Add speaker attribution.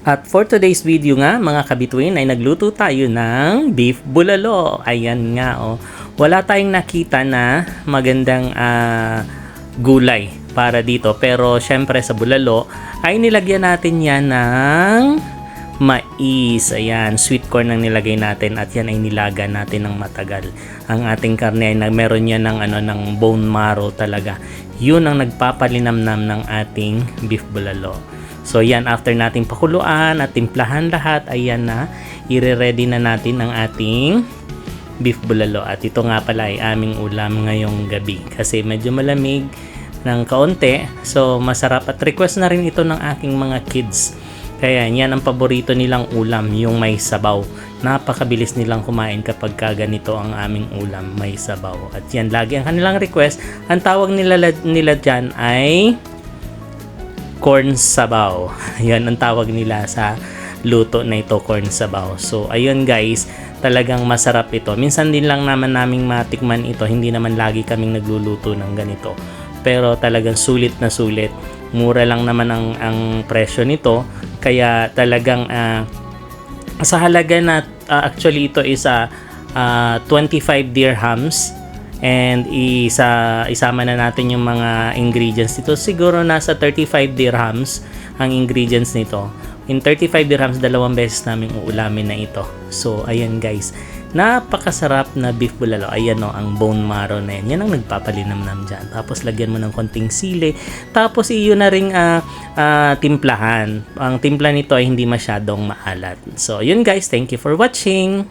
Speaker 1: At for today's video nga mga kabituin ay nagluto tayo ng beef bulalo. Ayan nga oh. Wala tayong nakita na magandang gulay para dito. Pero syempre sa bulalo ay nilagyan natin yan ng mais. Ayan, sweet corn ang nilagay natin at yan ay nilaga natin ng matagal. Ang ating karne ay meron yan ng bone marrow talaga. Yun ang nagpapalinamnam ng ating beef bulalo. So yan, after nating pakuluan at timplahan lahat, ayan na, ire-ready na natin ang ating beef bulalo. At ito nga pala ay aming ulam ngayong gabi kasi medyo malamig ng kaunti. So masarap at request na rin ito ng aking mga kids. Kaya yan ang paborito nilang ulam, yung may sabaw. Napakabilis nilang kumain kapag ganito ang aming ulam, may sabaw. At yan, lagi ang kanilang request. Ang tawag nila dyan ay corn sabaw. Yan ang tawag nila sa luto na ito, corn sabaw. So ayun guys, talagang masarap ito. Minsan din lang naman naming matikman ito. Hindi naman lagi kaming nagluluto ng ganito. Pero talagang sulit na sulit. Mura lang naman ang presyo nito. Kaya talagang sa halaga na actually ito is 25 dirhams. And isama na natin yung mga ingredients nito. Siguro nasa 35 dirhams ang ingredients nito. In 35 dirhams, 2 beses namin uulamin na ito. So, ayan guys. Napakasarap na beef bulalo. Ayan o, ang bone marrow na yan. Yan ang nagpapalinamnam dyan. Tapos, lagyan mo ng konting sili. Tapos, iyon na ring timplahan. Ang timpla nito ay hindi masyadong maalat. So, yun guys. Thank you for watching.